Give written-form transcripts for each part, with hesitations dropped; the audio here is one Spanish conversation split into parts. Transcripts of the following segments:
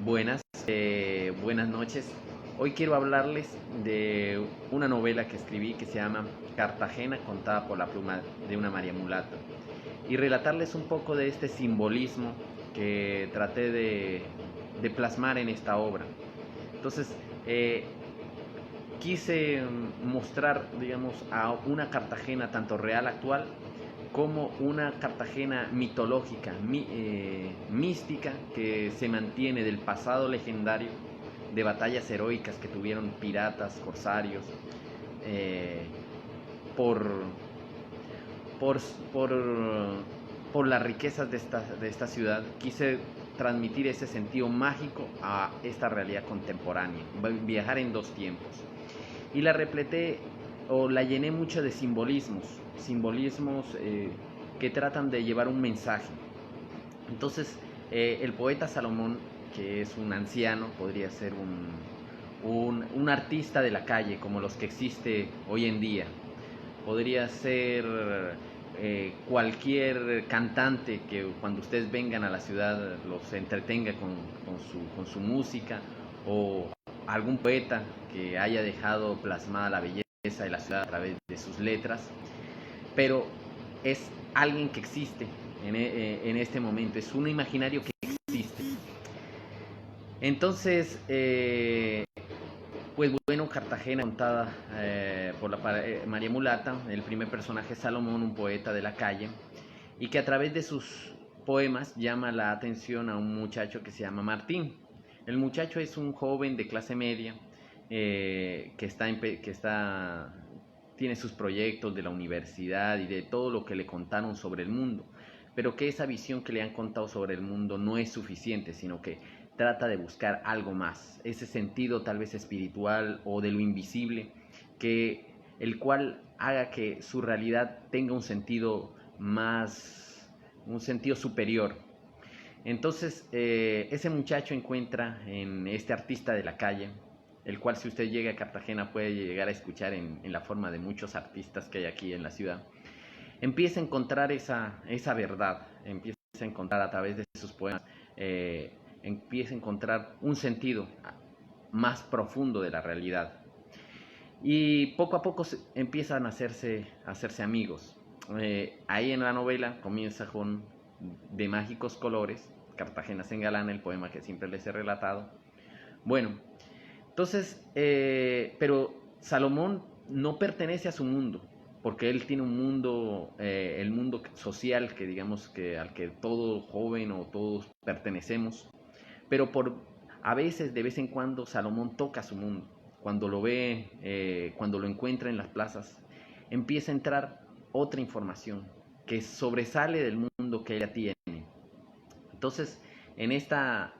Buenas, buenas noches. Hoy quiero hablarles de una novela que escribí que se llama Cartagena contada por la pluma de una María Mulata y relatarles un poco de este simbolismo que traté de plasmar en esta obra. Entonces, quise mostrar, digamos, a una Cartagena tanto real actual como una Cartagena mitológica, mística, que se mantiene del pasado legendario, de batallas heroicas que tuvieron piratas, corsarios, eh, por, por, por, por las riquezas de esta ciudad. Quise transmitir ese sentido mágico a esta realidad contemporánea, viajar en dos tiempos. Y la repleté o la llené mucho de simbolismos que tratan de llevar un mensaje. Entonces, el poeta Salomón, que es un anciano, podría ser un artista de la calle, como los que existe hoy en día. Podría ser cualquier cantante que cuando ustedes vengan a la ciudad los entretenga con su música, o algún poeta que haya dejado plasmada la belleza de la ciudad a través de sus letras, pero es alguien que existe en este momento, es un imaginario que existe. Entonces, pues bueno, Cartagena contada por María Mulata, el primer personaje es Salomón, un poeta de la calle, y que a través de sus poemas llama la atención a un muchacho que se llama Martín. El muchacho es un joven de clase media tiene sus proyectos de la universidad y de todo lo que le contaron sobre el mundo, pero que esa visión que le han contado sobre el mundo no es suficiente, sino que trata de buscar algo más, ese sentido tal vez espiritual o de lo invisible, el cual haga que su realidad tenga un sentido un sentido superior. Entonces, ese muchacho encuentra en este artista de la calle, el cual si usted llega a Cartagena puede llegar a escuchar en la forma de muchos artistas que hay aquí en la ciudad, empieza a encontrar esa verdad, empieza a encontrar a través de sus poemas, empieza a encontrar un sentido más profundo de la realidad. Y poco a poco empiezan a hacerse amigos. Ahí en la novela comienza con De mágicos colores, Cartagena se engalana, el poema que siempre les he relatado. Bueno, entonces, pero Salomón no pertenece a su mundo, porque él tiene un mundo, el mundo social que digamos que al que todo joven o todos pertenecemos, pero a veces, de vez en cuando, Salomón toca su mundo. Cuando lo ve, cuando lo encuentra en las plazas, empieza a entrar otra información que sobresale del mundo que ella tiene. Entonces, en esta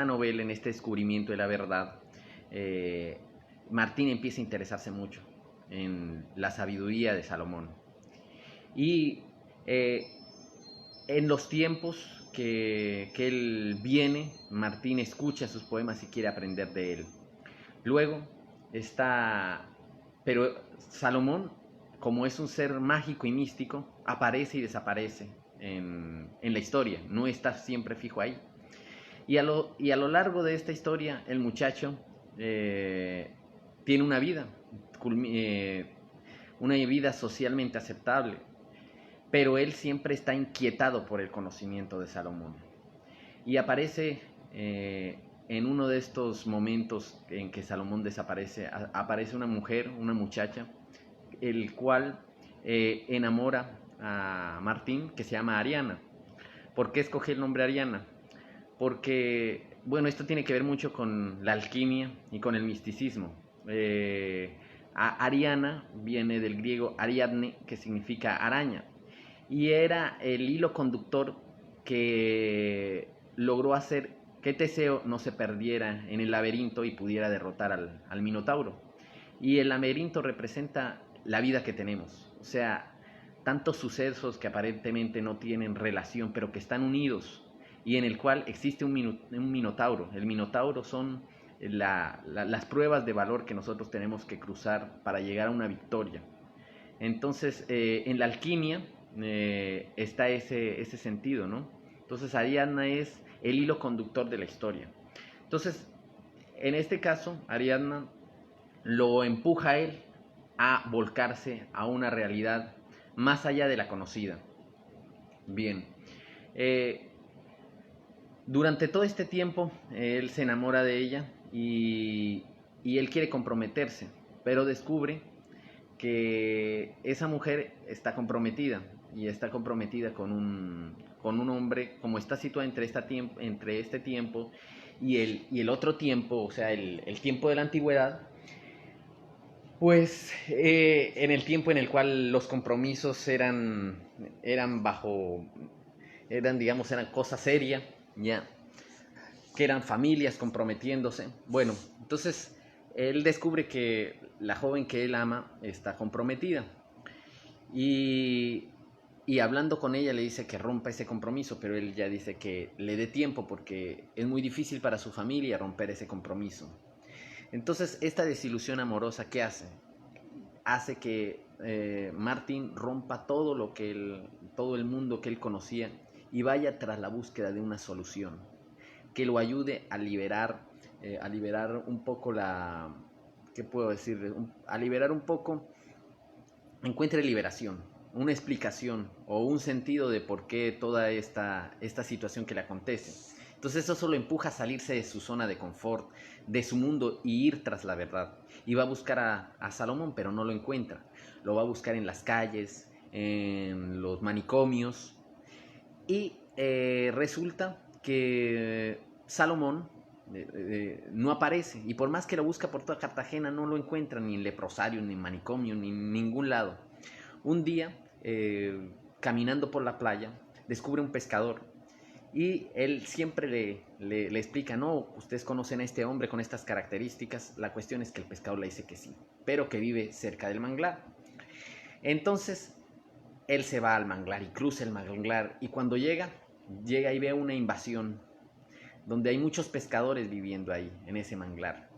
novela, en este descubrimiento de la verdad, Martín empieza a interesarse mucho en la sabiduría de Salomón. Y en los tiempos que él viene, Martín escucha sus poemas y quiere aprender de él. Luego pero Salomón, como es un ser mágico y místico, aparece y desaparece en la historia, no está siempre fijo ahí. Y a lo largo de esta historia, el muchacho tiene una vida socialmente aceptable, pero él siempre está inquietado por el conocimiento de Salomón. Y aparece en uno de estos momentos en que Salomón desaparece, aparece una mujer, una muchacha, el cual enamora a Martín, que se llama Ariana. ¿Por qué escogí el nombre Ariana? Porque, bueno, esto tiene que ver mucho con la alquimia y con el misticismo. Ariana viene del griego Ariadne, que significa araña, y era el hilo conductor que logró hacer que Teseo no se perdiera en el laberinto y pudiera derrotar al Minotauro. Y el laberinto representa la vida que tenemos, o sea, tantos sucesos que aparentemente no tienen relación, pero que están unidos, y en el cual existe un minotauro. El minotauro son las pruebas de valor que nosotros tenemos que cruzar para llegar a una victoria. Entonces, en la alquimia está ese sentido, ¿no? Entonces, Ariadna es el hilo conductor de la historia. Entonces, en este caso, Ariadna lo empuja a él a volcarse a una realidad más allá de la conocida. Bien, eh, durante todo este tiempo él se enamora de ella y él quiere comprometerse, pero descubre que esa mujer está comprometida y está comprometida con un hombre, como está situada entre este tiempo y el otro tiempo, o sea, el tiempo de la antigüedad, pues en el tiempo en el cual los compromisos digamos, eran cosa seria, ya, que eran familias comprometiéndose. Bueno, entonces él descubre que la joven que él ama está comprometida y, y hablando con ella le dice que rompa ese compromiso, pero él ya dice que le dé tiempo porque es muy difícil para su familia romper ese compromiso. Entonces esta desilusión amorosa, ¿qué hace? Hace que Martin rompa todo el mundo que él conocía y vaya tras la búsqueda de una solución que lo ayude a liberar un poco ¿qué puedo decir? A liberar un poco, encuentre liberación, una explicación o un sentido de por qué toda esta situación que le acontece. Entonces eso solo empuja a salirse de su zona de confort, de su mundo y ir tras la verdad. Y va a buscar a Salomón, pero no lo encuentra. Lo va a buscar en las calles, en los manicomios. Y resulta que Salomón no aparece. Y por más que lo busca por toda Cartagena, no lo encuentra ni en leprosario, ni en manicomio, ni en ningún lado. Un día, caminando por la playa, descubre un pescador y él siempre le explica, no, ustedes conocen a este hombre con estas características. La cuestión es que el pescador le dice que sí, pero que vive cerca del manglar. Entonces, él se va al manglar y cruza el manglar y cuando llega y ve una invasión donde hay muchos pescadores viviendo ahí, en ese manglar.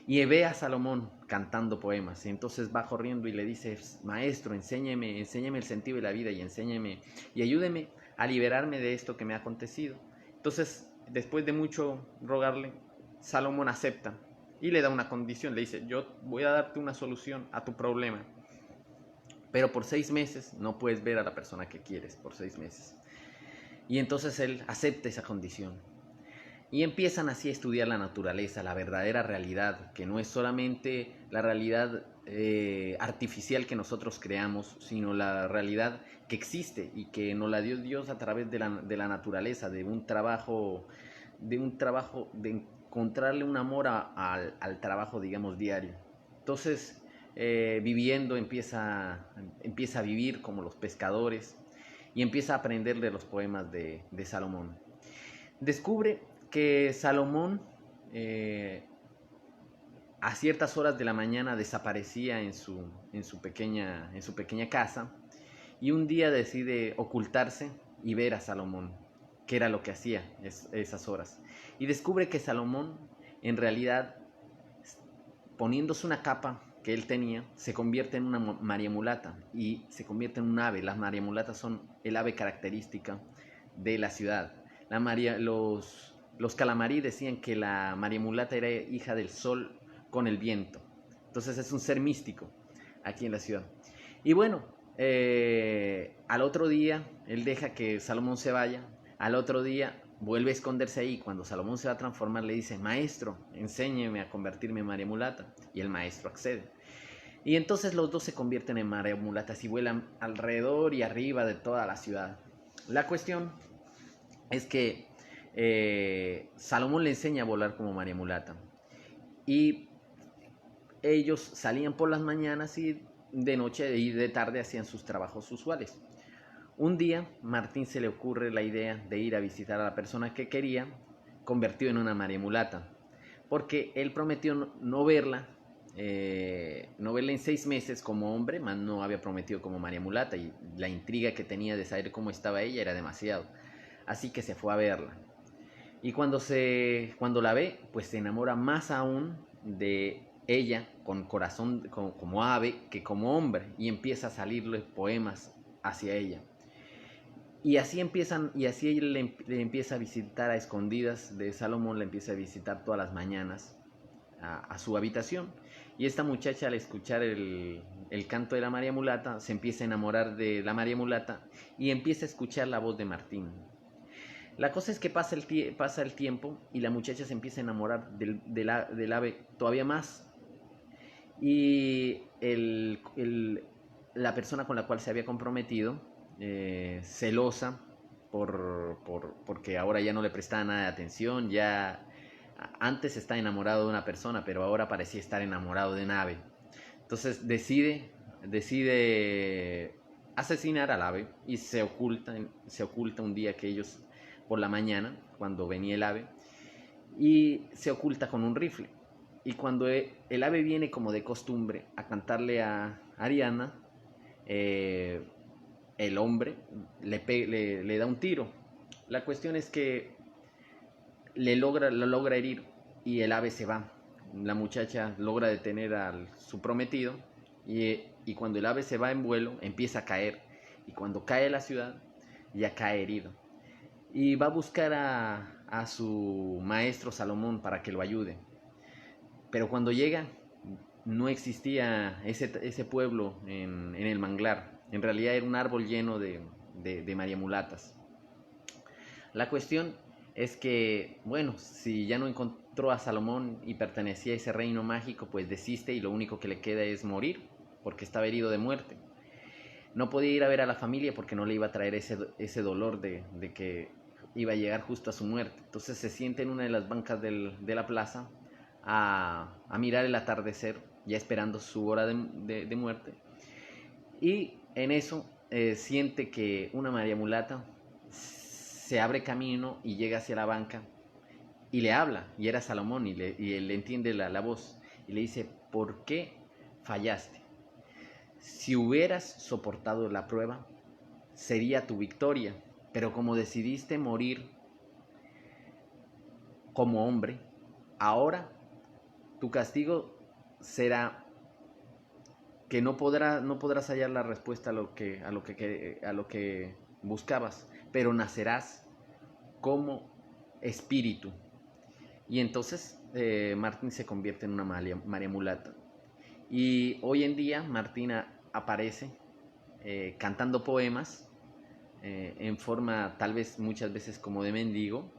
Y ve a Salomón cantando poemas. Y entonces va corriendo y le dice, maestro, enséñeme el sentido de la vida y enséñeme y ayúdeme a liberarme de esto que me ha acontecido. Entonces, después de mucho rogarle, Salomón acepta y le da una condición. Le dice, yo voy a darte una solución a tu problema, pero por 6 meses no puedes ver a la persona que quieres, por 6 meses. Y entonces él acepta esa condición. Y empiezan así a estudiar la naturaleza, la verdadera realidad, que no es solamente la realidad artificial que nosotros creamos, sino la realidad que existe y que nos la dio Dios a través de la naturaleza, de un trabajo, de encontrarle un amor al trabajo, digamos, diario. Entonces, viviendo, empieza a vivir como los pescadores y empieza a aprender de los poemas de Salomón. Descubre que Salomón a ciertas horas de la mañana desaparecía en su pequeña casa y un día decide ocultarse y ver a Salomón, que era lo que hacía esas horas. Y descubre que Salomón, en realidad, poniéndose una capa que él tenía, se convierte en una María mulata y se convierte en un ave. Las María mulatas son el ave característica de la ciudad. Los calamarí decían que la María mulata era hija del sol con el viento. Entonces es un ser místico aquí en la ciudad. Y bueno, al otro día, él deja que Salomón se vaya. Al otro día vuelve a esconderse ahí. Cuando Salomón se va a transformar, le dice, maestro, enséñeme a convertirme en María mulata. Y el maestro accede. Y entonces los dos se convierten en María mulatas y vuelan alrededor y arriba de toda la ciudad. La cuestión es que Salomón le enseña a volar como María mulata. Y ellos salían por las mañanas y de noche y de tarde hacían sus trabajos usuales. Un día, Martín se le ocurre la idea de ir a visitar a la persona que quería, convertido en una María mulata, porque él prometió no verla en 6 meses como hombre, más no había prometido como María mulata, y la intriga que tenía de saber cómo estaba ella era demasiado. Así que se fue a verla. Y cuando la ve, pues se enamora más aún de ella, con corazón como ave, que como hombre, y empieza a salirle poemas hacia ella. y así él le empieza a visitar a escondidas de Salomón, le empieza a visitar todas las mañanas a su habitación. Y esta muchacha, al escuchar el canto de la María Mulata, se empieza a enamorar de la María Mulata y empieza a escuchar la voz de Martín. La cosa es que pasa el tiempo y la muchacha se empieza a enamorar del ave todavía más. Y la persona con la cual se había comprometido, celosa porque ahora ya no le prestaba nada de atención, ya antes está enamorado de una persona, pero ahora parecía estar enamorado de un ave. Entonces decide asesinar al ave y se oculta un día que ellos, por la mañana, cuando venía el ave, y se oculta con un rifle. Y cuando el ave viene como de costumbre a cantarle a Ariana, el hombre le da un tiro. La cuestión es que lo logra herir y el ave se va. La muchacha logra detener a su prometido y cuando el ave se va en vuelo empieza a caer. Y cuando cae en la ciudad ya cae herido. Y va a buscar a su maestro Salomón para que lo ayude. Pero cuando llega no existía ese pueblo en el manglar. En realidad era un árbol lleno de mariamulatas. La cuestión es que, bueno, si ya no encontró a Salomón y pertenecía a ese reino mágico, pues desiste y lo único que le queda es morir, porque estaba herido de muerte. No podía ir a ver a la familia porque no le iba a traer ese dolor de que iba a llegar justo a su muerte. Entonces se sienta en una de las bancas de la plaza a mirar el atardecer, ya esperando su hora de muerte. Y en eso siente que una María Mulata se abre camino y llega hacia la banca y le habla, y era Salomón, y él le entiende la voz, y le dice: ¿por qué fallaste? Si hubieras soportado la prueba, sería tu victoria, pero como decidiste morir como hombre, ahora tu castigo será que no podrás hallar la respuesta a lo que buscabas, pero nacerás como espíritu. Y entonces Martín se convierte en una María Mulata. Y hoy en día Martina aparece cantando poemas en forma tal vez muchas veces como de mendigo,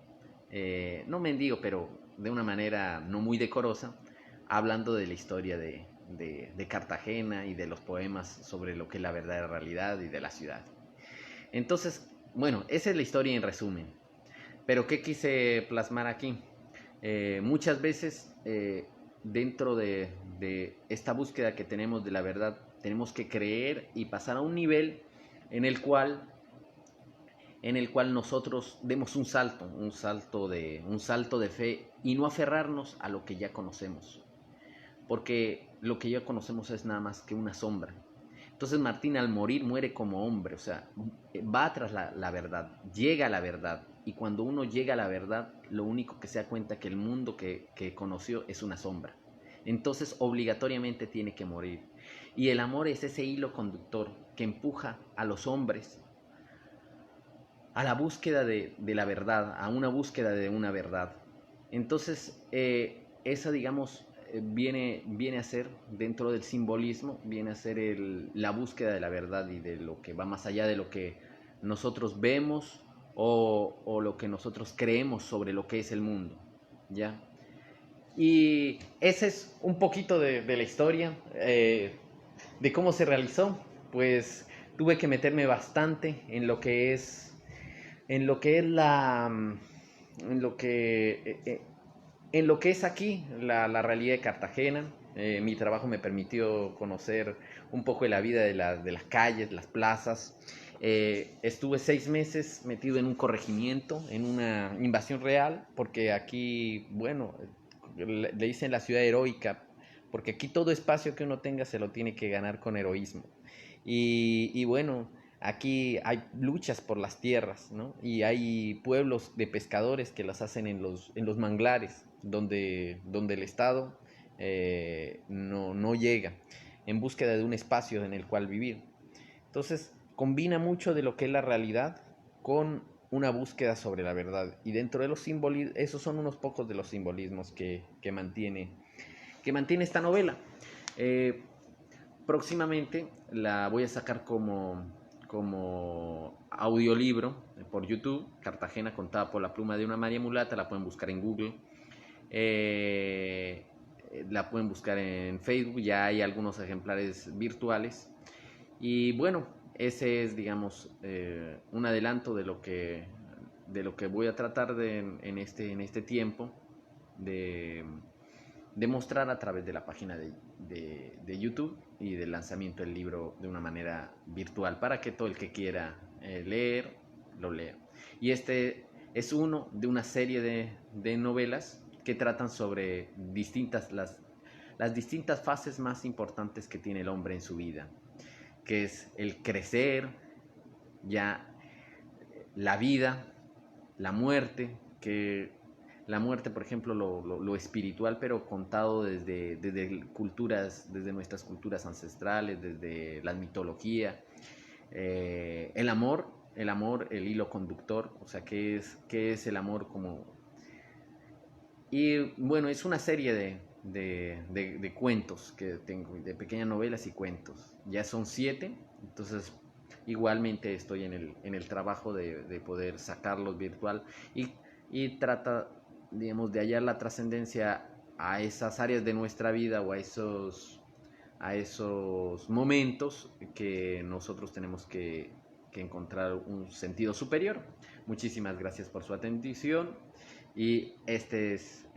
no mendigo, pero de una manera no muy decorosa, hablando de la historia de Cartagena y de los poemas sobre lo que es la verdadera realidad y de la ciudad. Entonces, bueno, esa es la historia en resumen. Pero ¿qué quise plasmar aquí? Muchas veces dentro de esta búsqueda que tenemos de la verdad, tenemos que creer y pasar a un nivel en el cual nosotros demos un salto de fe y no aferrarnos a lo que ya conocemos, porque lo que ya conocemos es nada más que una sombra. Entonces Martín, al morir, muere como hombre, o sea, va tras la verdad, llega a la verdad, y cuando uno llega a la verdad, lo único que se da cuenta que el mundo que conoció es una sombra. Entonces obligatoriamente tiene que morir. Y el amor es ese hilo conductor que empuja a los hombres a la búsqueda de la verdad, a una búsqueda de una verdad. Entonces, esa, digamos, viene a ser, dentro del simbolismo, viene a ser la búsqueda de la verdad y de lo que va más allá de lo que nosotros vemos o lo que nosotros creemos sobre lo que es el mundo, ¿ya? Y ese es un poquito de la historia, de cómo se realizó. Pues tuve que meterme bastante en lo que es en lo que en lo que es aquí la realidad de Cartagena. Mi trabajo me permitió conocer un poco de la vida de las calles, las plazas. Estuve 6 meses metido en un corregimiento, en una invasión real, porque aquí, bueno, le dicen la ciudad heroica, porque aquí todo espacio que uno tenga se lo tiene que ganar con heroísmo. Y bueno, aquí hay luchas por las tierras, ¿no? Y hay pueblos de pescadores que las hacen en los manglares, donde el Estado no llega, en búsqueda de un espacio en el cual vivir. Entonces, combina mucho de lo que es la realidad con una búsqueda sobre la verdad. Y dentro de los simbolismos, esos son unos pocos de los simbolismos que mantiene esta novela. Eh, Próximamente la voy a sacar como audiolibro por YouTube. Cartagena contada por la pluma de una María Mulata. La pueden buscar en Google. Eh, la pueden buscar en Facebook. Ya hay algunos ejemplares virtuales. Y bueno, ese es, digamos, un adelanto de lo que voy a tratar en este tiempo de, de mostrar a través de la página de YouTube y del lanzamiento del libro de una manera virtual para que todo el que quiera leer, lo lea. Y este es uno de una serie de novelas que tratan sobre las distintas fases más importantes que tiene el hombre en su vida, que es el crecer, ya la vida, la muerte, que la muerte, por ejemplo, lo espiritual, pero contado desde culturas, desde nuestras culturas ancestrales, desde la mitología, el amor, el hilo conductor, o sea, qué es el amor como... Y bueno, es una serie de cuentos que tengo, de pequeñas novelas y cuentos. Ya son 7, entonces igualmente estoy en el trabajo de poder sacarlos virtual y trata, digamos, de hallar la trascendencia a esas áreas de nuestra vida o a esos momentos que nosotros tenemos que encontrar un sentido superior. Muchísimas gracias por su atención y este es